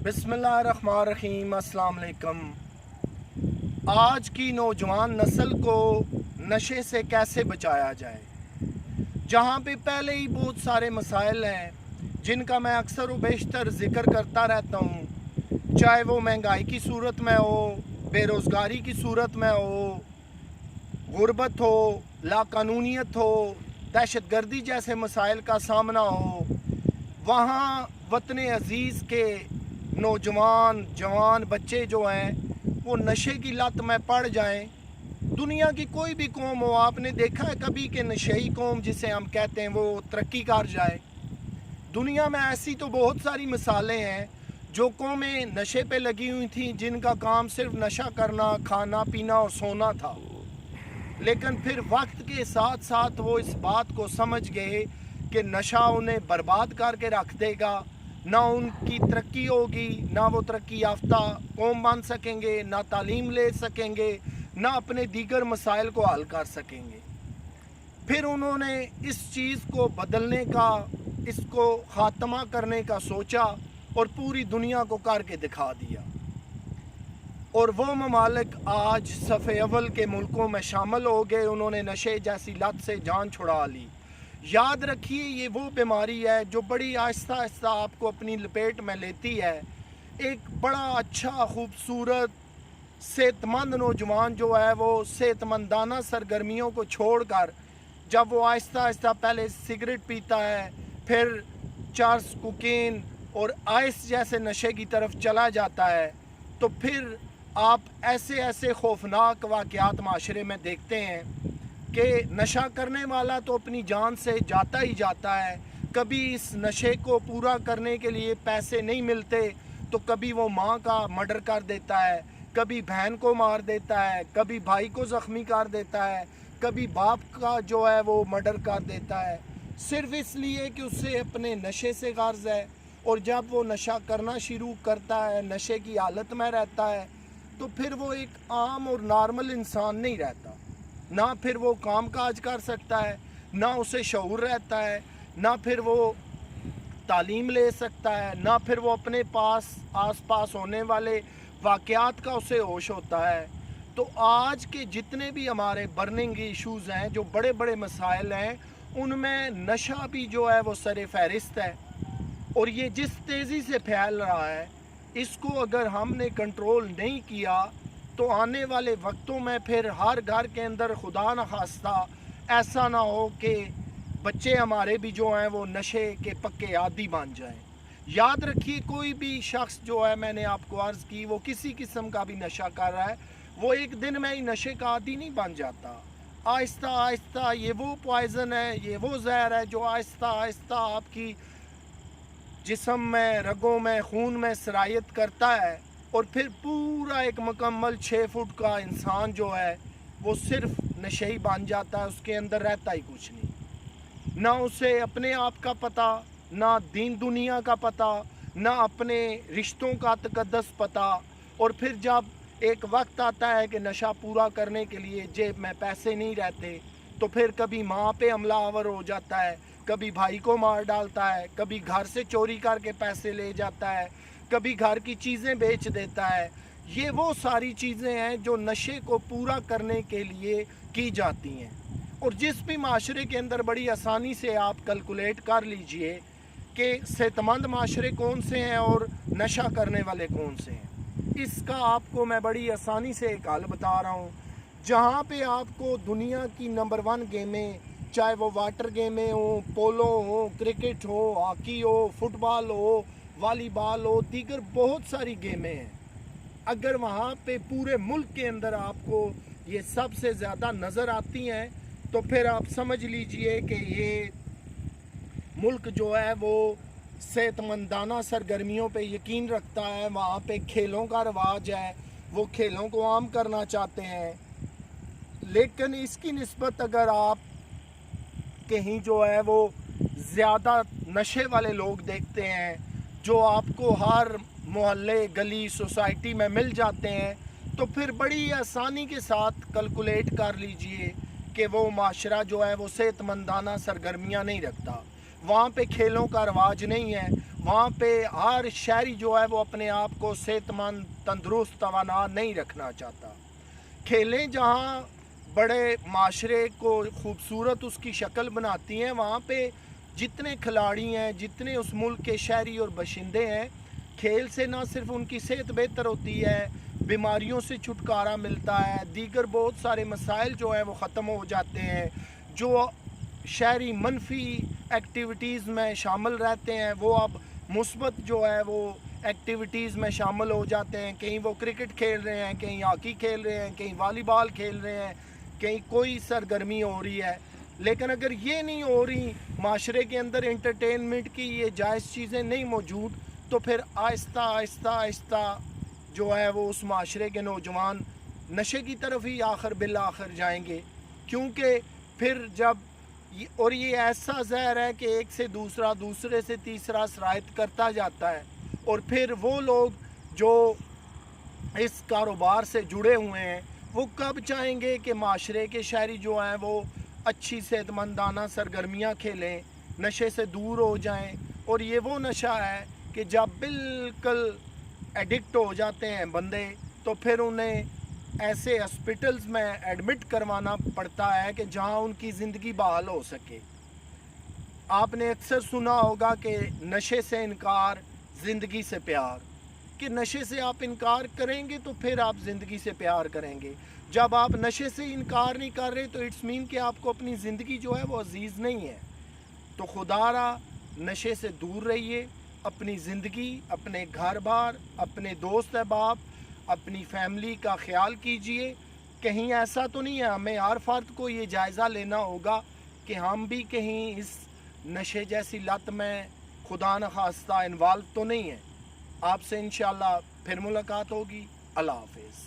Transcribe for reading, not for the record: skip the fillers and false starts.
बिस्मिल्लाहिर्रहमानिर्रहीम। अस्सलाम वालेकुम। आज की नौजवान नस्ल को नशे से कैसे बचाया जाए, जहाँ पे पहले ही बहुत सारे मसाइल हैं जिनका मैं अक्सर व बेशतर ज़िक्र करता रहता हूँ, चाहे वो महंगाई की सूरत में हो, बेरोज़गारी की सूरत में हो, गुर्बत हो, लाकानूनियत हो, दहशतगर्दी जैसे मसाइल का सामना हो। वहाँ वतन अज़ीज़ के नौजवान जवान बच्चे जो हैं वो नशे की लत में पड़ जाएं। दुनिया की कोई भी कौम हो, आपने देखा है कभी कि नशेई कौम जिसे हम कहते हैं वो तरक्की कर जाए? दुनिया में ऐसी तो बहुत सारी मिसालें हैं जो कौमें नशे पे लगी हुई थी, जिनका काम सिर्फ नशा करना, खाना पीना और सोना था, लेकिन फिर वक्त के साथ साथ वो इस बात को समझ गए कि नशा उन्हें बर्बाद करके रख देगा। ना उनकी तरक्की होगी, ना वो तरक्की याफ्ता कौम बन सकेंगे, ना तालीम ले सकेंगे, ना अपने दीगर मसाइल को हल कर सकेंगे। फिर उन्होंने इस चीज़ को बदलने का, इसको ख़ात्मा करने का सोचा और पूरी दुनिया को करके दिखा दिया। और वो ममालिक आज सफ़े अव्वल के मुल्कों में शामिल हो गए। उन्होंने नशे जैसी लत से जान छुड़ा ली। याद रखिए, ये वो बीमारी है जो बड़ी आहिस्ता आहिस्ता आपको अपनी लपेट में लेती है। एक बड़ा अच्छा खूबसूरत सेहतमंद नौजवान जो है वो सेहतमंदाना सरगर्मियों को छोड़कर जब वो आहिस्ता आहिस्ता पहले सिगरेट पीता है, फिर चरस, कोकीन और आइस जैसे नशे की तरफ चला जाता है, तो फिर आप ऐसे ऐसे खौफनाक वाक़यात माशरे में देखते हैं कि नशा करने वाला तो अपनी जान से जाता ही जाता है। कभी इस नशे को पूरा करने के लिए पैसे नहीं मिलते तो कभी वो माँ का मर्डर कर देता है, कभी बहन को मार देता है, कभी भाई को ज़ख्मी कर देता है, कभी बाप का जो है वो मर्डर कर देता है, सिर्फ इसलिए कि उसे अपने नशे से गर्ज है। और जब वो नशा करना शुरू करता है, नशे की हालत में रहता है, तो फिर वो एक आम और नॉर्मल इंसान नहीं रहता। ना फिर वो काम काज कर सकता है, ना उसे शऊर रहता है, ना फिर वो तालीम ले सकता है, ना फिर वो अपने पास आस पास होने वाले वाक़यात का उसे होश होता है। तो आज के जितने भी हमारे बर्निंग इश्यूज़ हैं, जो बड़े बड़े मसाइल हैं, उनमें नशा भी जो है वो सर फहरिस्त है। और ये जिस तेज़ी से फैल रहा है, इसको अगर हमने कंट्रोल नहीं किया तो आने वाले वक्तों में फिर हर घर के अंदर खुदा न खास्ता ऐसा ना हो कि बच्चे हमारे भी जो हैं वो नशे के पक्के आदी बन जाएं। याद रखिए, कोई भी शख्स जो है, मैंने आपको अर्ज़ की, वो किसी किस्म का भी नशा कर रहा है, वो एक दिन में ही नशे का आदी नहीं बन जाता। आहिस्ता आहिस्ता ये वो पॉइज़न है, ये वो जहर है जो आहिस्ता आहिस्ता आपकी जिस्म में, रगों में, खून में सरायत करता है। और फिर पूरा एक मुकम्मल 6 फुट का इंसान जो है वो सिर्फ नशेई बन जाता है। उसके अंदर रहता ही कुछ नहीं, ना उसे अपने आप का पता, ना दीन दुनिया का पता, ना अपने रिश्तों का तकद्दस पता। और फिर जब एक वक्त आता है कि नशा पूरा करने के लिए जेब में पैसे नहीं रहते, तो फिर कभी माँ पे हमलावर हो जाता है, कभी भाई को मार डालता है, कभी घर से चोरी करके पैसे ले जाता है, कभी घर की चीज़ें बेच देता है। ये वो सारी चीज़ें हैं जो नशे को पूरा करने के लिए की जाती हैं। और जिस भी माशरे के अंदर बड़ी आसानी से आप कैलकुलेट कर लीजिए कि सेहतमंद माशरे कौन से हैं और नशा करने वाले कौन से हैं। इसका आपको मैं बड़ी आसानी से एक हल बता रहा हूँ। जहाँ पे आपको दुनिया की नंबर 1 गेमें, चाहे वो वाटर गेमें हो, पोलो हो, क्रिकेट हो, हॉकी हो, फुटबॉल हो, वॉलीबॉल हो, दीगर बहुत सारी गेमें हैं, अगर वहाँ पे पूरे मुल्क के अंदर आपको ये सबसे ज़्यादा नज़र आती हैं, तो फिर आप समझ लीजिए कि ये मुल्क जो है वो सेहतमंदाना सरगर्मियों पे यकीन रखता है। वहाँ पे खेलों का रवाज है, वो खेलों को आम करना चाहते हैं। लेकिन इसकी निस्बत अगर आप कहीं जो है वो ज़्यादा नशे वाले लोग देखते हैं, जो आपको हर मोहल्ले, गली, सोसाइटी में मिल जाते हैं, तो फिर बड़ी आसानी के साथ कैलकुलेट कर लीजिए कि वो माशरा जो है वो सेहतमंदाना सरगर्मियाँ नहीं रखता। वहाँ पे खेलों का रवाज नहीं है, वहाँ पे हर शहरी जो है वो अपने आप को सेहतमंद, तंदुरुस्त, तवाना नहीं रखना चाहता। खेलें जहाँ बड़े माशरे को खूबसूरत उसकी शक्ल बनाती हैं, वहाँ पे जितने खिलाड़ी हैं, जितने उस मुल्क के शहरी और बशिंदे हैं, खेल से ना सिर्फ उनकी सेहत बेहतर होती है, बीमारियों से छुटकारा मिलता है, दीगर बहुत सारे मसाइल जो है वो ख़त्म हो जाते हैं। जो शहरी मनफी एक्टिविटीज़ में शामिल रहते हैं वो अब मुस्बत जो है वो एक्टिविटीज़ में शामिल हो जाते हैं। कहीं वो क्रिकेट खेल रहे हैं, कहीं हॉकी खेल रहे हैं, कहीं वॉलीबॉल खेल रहे हैं, कहीं कोई सरगर्मी हो रही है। लेकिन अगर ये नहीं हो रही, माशरे के अंदर इंटरटेनमेंट की ये जायज़ चीज़ें नहीं मौजूद, तो फिर आहिस्ता आहिस्ता आहिस्ता जो है वो उस माशरे के नौजवान नशे की तरफ ही आखिर बिल आखिर जाएंगे। क्योंकि फिर जब और ये ऐसा जहर है कि एक से दूसरा, दूसरे से तीसरा सरायत करता जाता है, और फिर वो लोग जो इस कारोबार से जुड़े हुए हैं वो कब चाहेंगे कि माशरे के शहरी जो हैं वो अच्छी सेहतमंदाना सरगर्मियाँ खेलें, नशे से दूर हो जाएं। और ये वो नशा है कि जब बिल्कुल एडिक्ट हो जाते हैं बंदे, तो फिर उन्हें ऐसे हॉस्पिटल्स में एडमिट करवाना पड़ता है कि जहां उनकी ज़िंदगी बहाल हो सके। आपने अक्सर सुना होगा कि नशे से इनकार, ज़िंदगी से प्यार, कि नशे से आप इनकार करेंगे तो फिर आप ज़िंदगी से प्यार करेंगे। जब आप नशे से इनकार नहीं कर रहे तो इट्स मीन कि आपको अपनी ज़िंदगी जो है वो अजीज़ नहीं है। तो खुदारा नशे से दूर रहिए, अपनी ज़िंदगी, अपने घर बार, अपने दोस्त अहबाब, अपनी फैमिली का ख्याल कीजिए। कहीं ऐसा तो नहीं है, हमें हर फर्द को ये जायज़ा लेना होगा कि हम भी कहीं इस नशे जैसी लत में खुदा न खास्ता इन्वॉल्व तो नहीं है। आपसे इंशाअल्लाह फिर मुलाकात होगी। अल्लाह हाफ़िज़।